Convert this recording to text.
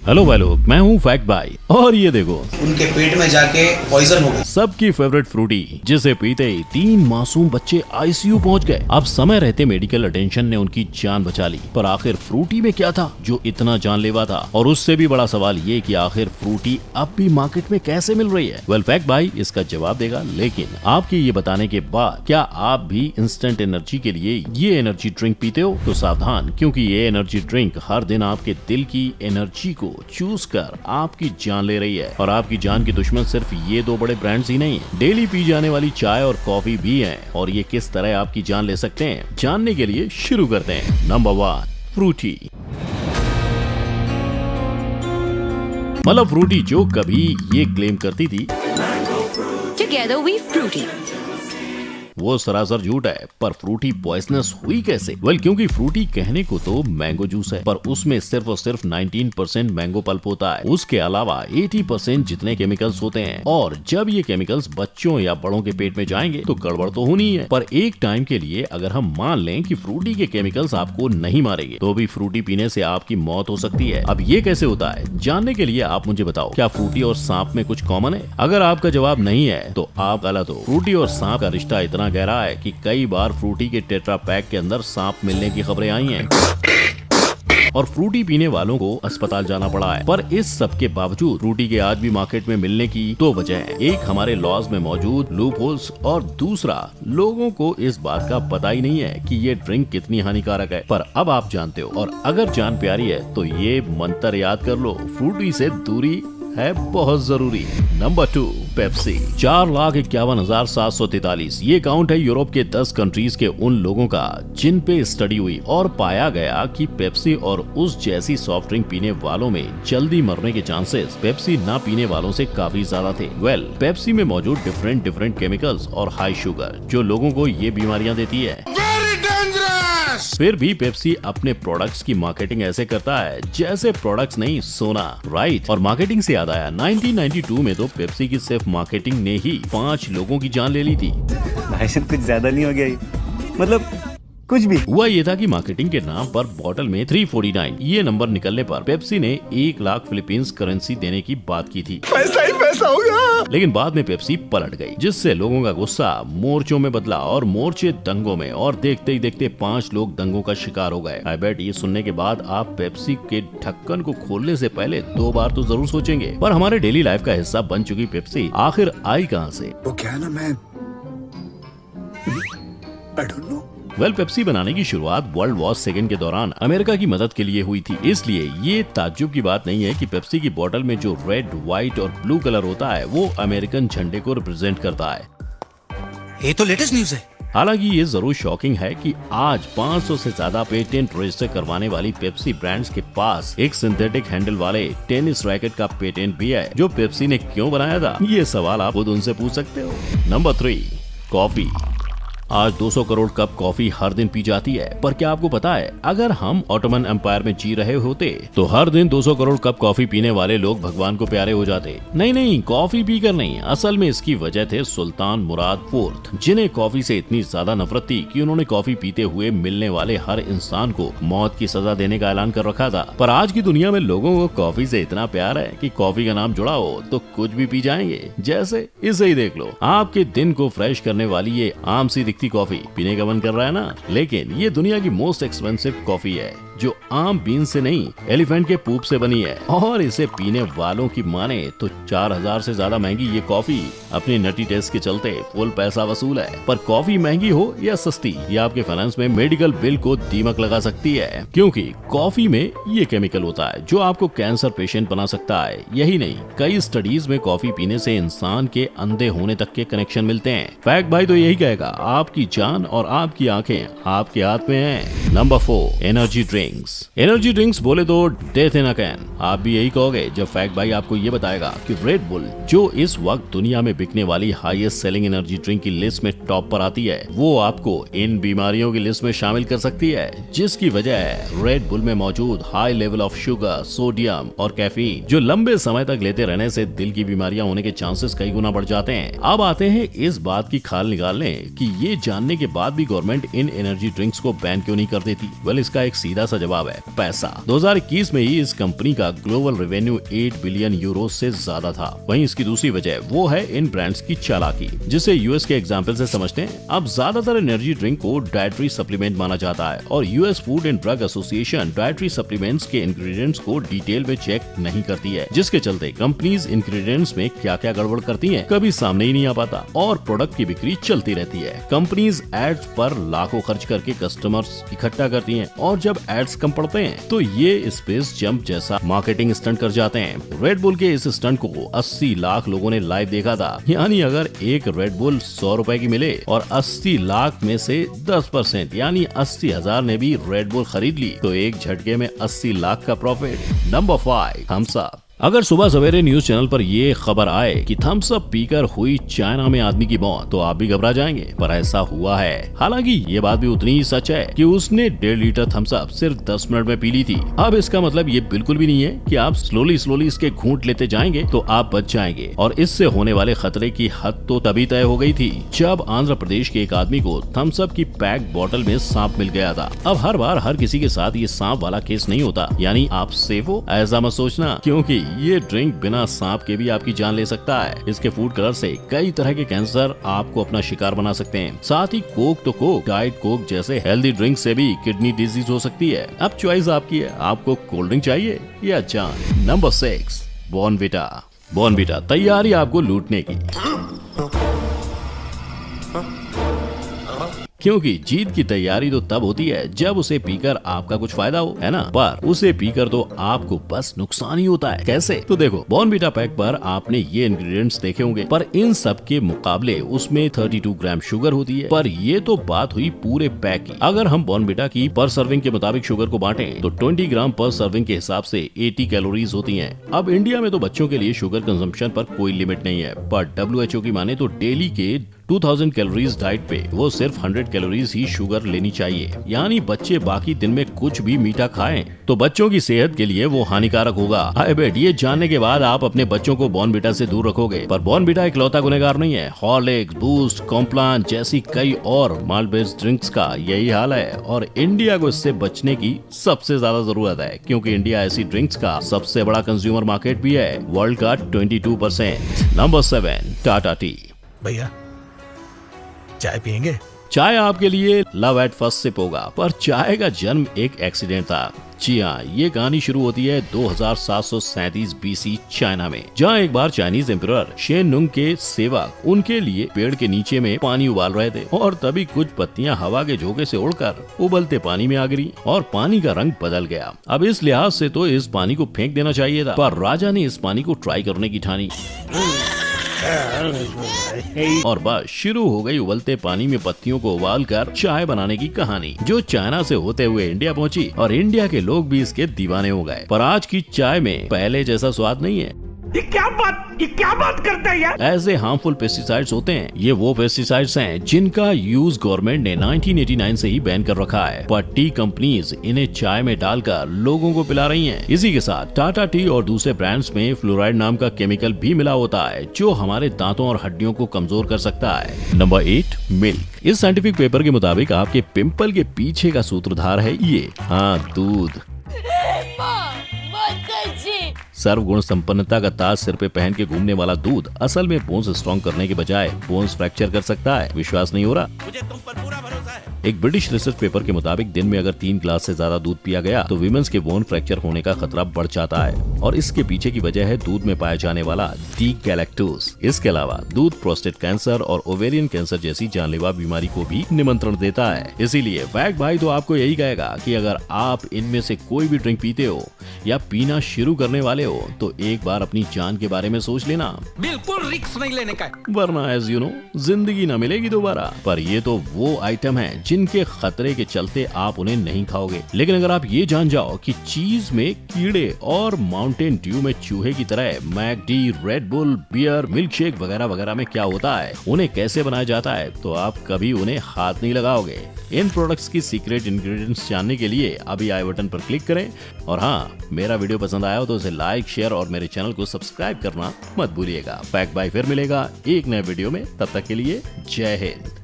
Hello भाई लोग, मैं हूँ फैक्ट भाई और ये देखो उनके पेट में जाके पॉइजन हो गई। सबकी फेवरेट फ्रूटी जिसे पीते ही 3 मासूम बच्चे आईसीयू पहुंच गए। अब समय रहते मेडिकल अटेंशन ने उनकी जान बचा ली, पर आखिर फ्रूटी में क्या था जो इतना जानलेवा था? और उससे भी बड़ा सवाल ये कि आखिर फ्रूटी अब भी मार्केट में कैसे मिल रही है? वेल फैक्ट भाई इसका जवाब देगा, लेकिन आपके ये बताने के बाद क्या आप भी इंस्टेंट एनर्जी के लिए ये एनर्जी ड्रिंक पीते हो? तो सावधान, क्योंकि ये एनर्जी ड्रिंक हर दिन आपके दिल की एनर्जी को चूज कर आपकी जान ले रही है। और आपकी जान की दुश्मन सिर्फ ये 2 बड़े ब्रांड्स ही नहीं है, डेली पी जाने वाली चाय और कॉफी भी है। और ये किस तरह आपकी जान ले सकते हैं, जानने के लिए शुरू करते हैं। Number 1, Frooti. मतलब फ्रूटी जो कभी ये क्लेम करती थी Together we fruity. वो सरासर झूठ है। पर फ्रूटी पॉइजनस हुई कैसे? वेल क्योंकि फ्रूटी कहने को तो मैंगो जूस है, पर उसमें सिर्फ और सिर्फ 19% मैंगो पल्प होता है। उसके अलावा 80% जितने केमिकल्स होते हैं, और जब ये केमिकल्स बच्चों या बड़ों के पेट में जाएंगे तो गड़बड़ तो होनी ही है। पर एक टाइम के लिए अगर हम मान लें कि फ्रूटी के केमिकल्स आपको नहीं मारेंगे, तो भी फ्रूटी पीने से आपकी मौत हो सकती है। अब ये कैसे होता है, जानने के लिए आप मुझे बताओ, क्या फ्रूटी और सांप में कुछ कॉमन है? अगर आपका जवाब नहीं है तो आप गलत हो। फ्रूटी और सांप का रिश्ता इतना गहरा है कि कई बार फ्रूटी के टेट्रा पैक के अंदर सांप मिलने की खबरें आई हैं और फ्रूटी पीने वालों को अस्पताल जाना पड़ा है। पर इस सब के बावजूद फ्रूटी के आज भी मार्केट में मिलने की 2 वजह है। एक हमारे लॉज में मौजूद लूप होल्स, और दूसरा लोगों को इस बात का पता ही नहीं है कि ये ड्रिंक कितनी हानिकारक है। पर अब आप जानते हो, और अगर जान प्यारी है तो ये मंत्र याद कर लो, फ्रूटी से दूरी है बहुत जरूरी। Number 2, Pepsi. 4,51,743 ये काउंट है यूरोप के 10 कंट्रीज के उन लोगों का जिन पे स्टडी हुई और पाया गया कि पेप्सी और उस जैसी सॉफ्ट ड्रिंक पीने वालों में जल्दी मरने के चांसेस पेप्सी ना पीने वालों से काफी ज्यादा थे। वेल पेप्सी में मौजूद डिफरेंट केमिकल्स और हाई शुगर जो लोगों को ये बीमारियां देती है। फिर भी पेप्सी अपने प्रोडक्ट्स की मार्केटिंग ऐसे करता है जैसे प्रोडक्ट्स नहीं सोना, राइट? और मार्केटिंग से याद आया, 1992 में तो पेप्सी की सिर्फ मार्केटिंग ने ही 5 लोगों की जान ले ली थी। भाई साहब कुछ ज्यादा नहीं हो गया ये? मतलब कुछ भी हुआ ये था कि मार्केटिंग के नाम पर बॉटल में 349 ये नंबर निकलने पर पेप्सी ने 1 लाख फिलीपींस करेंसी देने की बात की थी। पैसा ही पैसा होगा। लेकिन बाद में पेप्सी पलट गई, जिससे लोगों का गुस्सा मोर्चों में बदला और मोर्चे दंगों में, और देखते ही देखते 5 लोग दंगों का शिकार हो गए। आई बेट ये सुनने के बाद आप पेप्सी के ढक्कन को खोलने से पहले 2 बार तो जरूर सोचेंगे। पर हमारे डेली लाइफ का हिस्सा बन चुकी पेप्सी आखिर आई कहां से? वो क्या ना, मैं I don't know। Well Pepsi बनाने की शुरुआत वर्ल्ड वॉर 2 के दौरान अमेरिका की मदद के लिए हुई थी। इसलिए ये ताज्जुब की बात नहीं है कि पेप्सी की बोतल में जो रेड, व्हाइट और ब्लू कलर होता है वो अमेरिकन झंडे को रिप्रेजेंट करता है। ये तो लेटेस्ट न्यूज है। हालांकि ये जरूर शॉकिंग है कि आज 500 से ज्यादा पेटेंट रजिस्टर करवाने वाली पेप्सी ब्रांड्स के पास एक सिंथेटिक हैंडल वाले टेनिस रैकेट का पेटेंट भी है, जो पेप्सी ने क्यों बनाया था, ये सवाल आप खुद उनसे पूछ सकते हो। Number 3, coffee. आज 200 करोड़ कप कॉफी हर दिन पी जाती है, पर क्या आपको पता है अगर हम ऑटोमन एम्पायर में जी रहे होते तो हर दिन 200 करोड़ कप कॉफी पीने वाले लोग भगवान को प्यारे हो जाते। नहीं, कॉफी पीकर नहीं, असल में इसकी वजह थे सुल्तान मुराद IV, जिन्हें कॉफी से इतनी ज्यादा नफरत थी कि उन्होंने कॉफी पीते हुए मिलने वाले हर इंसान को मौत की सजा देने का ऐलान कर रखा था। पर आज की दुनिया में लोगों को कॉफी से इतना प्यार है कि कॉफी का नाम जुड़ा हो तो कुछ भी पी जाएंगे। जैसे इसे ही देख लो, आपके दिन को फ्रेश करने वाली ये आम सी कॉफी पीने का मन कर रहा है ना, लेकिन ये दुनिया की मोस्ट एक्सपेंसिव कॉफी है जो आम बीन से नहीं एलिफेंट के पूप से बनी है। और इसे पीने वालों की माने तो 4000 से ज्यादा महंगी ये कॉफी अपनी नटी टेस्ट के चलते फुल पैसा वसूल है। पर कॉफी महंगी हो या सस्ती, ये आपके फाइनेंस में मेडिकल बिल को दीमक लगा सकती है, क्योंकि कॉफी में ये केमिकल होता है जो आपको कैंसर पेशेंट बना सकता है। यही नहीं, कई स्टडीज में कॉफी पीने से इंसान के अंधे होने तक के कनेक्शन मिलते हैं। फैक्ट भाई तो यही कहेगा, आपकी जान और आपकी आंखें आपके हाथ में हैं। Number 4, energy drink. Energy drinks बोले तो डेथ इन अ कैन, आप भी यही कहोगे जब फैक्ट भाई आपको ये बताएगा कि रेड बुल, जो इस वक्त दुनिया में बिकने वाली हाईएस्ट सेलिंग एनर्जी ड्रिंक की लिस्ट में टॉप पर आती है, वो आपको इन बीमारियों की लिस्ट में शामिल कर सकती है, जिसकी वजह है रेड बुल में मौजूद high level of sugar, sodium और कैफीन, जो लंबे समय तक लेते रहने से दिल की बीमारियां होने के चांसेस कई गुना बढ़ जाते हैं। अब आते हैं इस बात की खाल निकालने कि ये जानने के बाद भी गवर्नमेंट इन एनर्जी ड्रिंक्स को बैन क्यों नहीं कर देती। वेल इसका एक सीधा सा जवाब है पैसा। 2021 में ही इस कंपनी का ग्लोबल रेवेन्यू 8 बिलियन यूरो से ज्यादा था। वहीं इसकी दूसरी वजह वो है इन ब्रांड्स की चालाकी, जिसे यूएस के एग्जाम्पल से समझते हैं। अब ज्यादातर एनर्जी ड्रिंक को डाइटरी सप्लीमेंट माना जाता है और US food and drug association dietary supplements के इंग्रेडिएंट्स को डिटेल में चेक नहीं करती है, जिसके चलते कंपनीज इंग्रेडिएंट्स में क्या क्या गड़बड़ करती हैं कभी सामने ही नहीं आ पाता और प्रोडक्ट की बिक्री चलती रहती है। कंपनीज एड्स पर लाखों खर्च करके कस्टमर्स इकट्ठा करती हैं और जब एड्स कम पड़ते हैं तो ये स्पेस जंप जैसा मार्केटिंग स्टंट कर जाते हैं। रेड बुल के इस स्टंट को 80 लाख लोगों ने लाइव देखा था। यानी अगर एक रेड बुल 100 रुपए की मिले और 80 लाख में से 10% यानी 80,000 ने भी रेड बुल खरीद ली तो एक झटके में 80 लाख का प्रॉफिट। Number 5, Thums up. अगर सुबह सवेरे न्यूज चैनल पर ये खबर आए कि थम्स अप पीकर हुई चाइना में आदमी की मौत तो आप भी घबरा जाएंगे, पर ऐसा हुआ है। हालांकि ये बात भी उतनी ही सच है कि उसने 1.5 लीटर थम्स अप सिर्फ 10 मिनट में पी ली थी। अब इसका मतलब ये बिल्कुल भी नहीं है कि आप स्लोली इसके घूंट लेते जाएंगे तो आप बच जाएंगे, और इससे होने वाले खतरे की हद तो तभी तय हो गई थी जब आंध्र प्रदेश के एक आदमी को थम्स अप की पैक बोतल में सांप मिल गया था। अब हर बार हर किसी के साथ ये सांप वाला केस नहीं होता, यानी आप सेफ हो ऐसा मत सोचना, क्योंकि ये ड्रिंक बिना सांप के भी आपकी जान ले सकता है। इसके फूड कलर से कई तरह के कैंसर आपको अपना शिकार बना सकते हैं। साथ ही कोक तो कोक, डाइट कोक जैसे हेल्दी ड्रिंक से भी किडनी डिजीज हो सकती है। अब चॉइस आपकी है, आपको कोल्ड ड्रिंक चाहिए या जान। Number 6, Bournvita. बॉर्नविटा तैयारी आपको लूटने की, क्योंकि जीत की तैयारी तो तब होती है जब उसे पीकर आपका कुछ फायदा हो, है ना, पर उसे पीकर तो आपको बस नुकसान ही होता है। कैसे? तो देखो, बॉर्नविटा पैक पर आपने ये इंग्रेडिएंट्स देखे होंगे, पर इन सब के मुकाबले उसमें 32 ग्राम शुगर होती है। पर ये तो बात हुई पूरे पैक की। अगर हम बॉर्नविटा की पर सर्विंग के मुताबिक शुगर को बांटें तो 20 ग्राम पर सर्विंग के हिसाब से 80 कैलोरीज होती है। अब इंडिया में तो बच्चों के लिए शुगर कंजम्पशन पर कोई लिमिट नहीं है, पर WHO की माने तो डेली के 2000 कैलोरीज डाइट पे वो सिर्फ 100 कैलोरीज ही शुगर लेनी चाहिए। यानी बच्चे बाकी दिन में कुछ भी मीठा खाएं तो बच्चों की सेहत के लिए वो हानिकारक होगा। आई बेट ये जानने के बाद आप अपने बच्चों को बॉर्नविटा से दूर रखोगे। पर बॉर्नविटा इकलौता गुनहगार नहीं है। हॉर्लिक्स, बूस्ट, कॉम्प्लान जैसी कई और माल्ट बेस्ड ड्रिंक्स का यही हाल है, और इंडिया को इससे बचने की सबसे ज्यादा जरूरत है, क्योंकि इंडिया ऐसी ड्रिंक्स का सबसे बड़ा कंज्यूमर मार्केट भी है, वर्ल्ड का 22%। Number 7, Tata T. भैया चाय पियेंगे? चाय आपके लिए लव एट फर्स्ट सिप होगा, पर चाय का जन्म एक एक्सीडेंट था। जी हाँ, ये कहानी शुरू होती है 2737 BC चाइना में, जहाँ एक बार चाइनीज एम्परर शेन नुंग के सेवक उनके लिए पेड़ के नीचे में पानी उबाल रहे थे, और तभी कुछ पत्तियां हवा के झोंके से उड़कर उबलते पानी में आ गिरी और पानी का रंग बदल गया। अब इस लिहाज से तो इस पानी को फेंक देना चाहिए था, पर राजा ने इस पानी को ट्राई करने की ठानी और बस शुरू हो गई उबलते पानी में पत्तियों को उबालकर चाय बनाने की कहानी, जो चाइना से होते हुए इंडिया पहुंची और इंडिया के लोग भी इसके दीवाने हो गए। पर आज की चाय में पहले जैसा स्वाद नहीं है। ये क्या बात करता है यार? ऐसे हार्मफुल पेस्टिसाइड्स होते हैं। ये वो पेस्टिसाइड्स हैं जिनका यूज गवर्नमेंट ने 1989 से ही बैन कर रखा है, पर टी कंपनीज इन्हें चाय में डालकर लोगों को पिला रही हैं। इसी के साथ टाटा टी और दूसरे ब्रांड्स में फ्लोराइड नाम का केमिकल भी मिला होता है, जो हमारे दांतों और हड्डियों को कमजोर कर सकता है। Number 8, milk. इस साइंटिफिक पेपर के मुताबिक आपके पिंपल के पीछे का सूत्रधार है ये, हाँ, दूध। सर्वगुण संपन्नता का ताज सिर पे पहन के घूमने वाला दूध असल में बोन्स स्ट्रॉन्ग करने के बजाय बोन्स फ्रैक्चर कर सकता है। विश्वास नहीं हो रहा? मुझे तुम पर पूरा भरोसा है। एक ब्रिटिश रिसर्च पेपर के मुताबिक दिन में अगर 3 ग्लास से ज्यादा दूध पिया गया तो विमेंस के बोन फ्रैक्चर होने का खतरा बढ़ जाता है, और इसके पीछे की वजह है दूध में पाया जाने वाला डी-गैलेक्टोज। इसके अलावा दूध प्रोस्टेट कैंसर और ओवेरियन कैंसर जैसी जानलेवा बीमारी को भी निमंत्रण देता है। इसीलिए वैग भाई तो आपको यही कहेगा कि अगर आप इनमें से कोई भी ड्रिंक पीते हो या पीना शुरू करने वाले हो तो एक बार अपनी जान के बारे में सोच लेना। बिल्कुल रिस्क नहीं लेने का, वरना एज यू नो जिंदगी न मिलेगी दोबारा। पर ये तो वो आइटम है जिनके खतरे के चलते आप उन्हें नहीं खाओगे। लेकिन अगर आप ये जान जाओ कि चीज में कीड़े और माउंटेन ड्यू में चूहे की तरह McD, Red Bull, beer, milkshake वगैरह वगैरह में क्या होता है, उन्हें कैसे बनाया जाता है, तो आप कभी उन्हें हाथ नहीं लगाओगे। इन प्रोडक्ट्स की सीक्रेट इंग्रेडिएंट्स जानने के लिए अभी आई बटन पर क्लिक करें। और हाँ, मेरा वीडियो पसंद आया हो तो उसे लाइक, शेयर और मेरे चैनल को सब्सक्राइब करना मत भूलिएगा। फैक्ट बाय फिर मिलेगा एक नए वीडियो में, तब तक के लिए जय हिंद।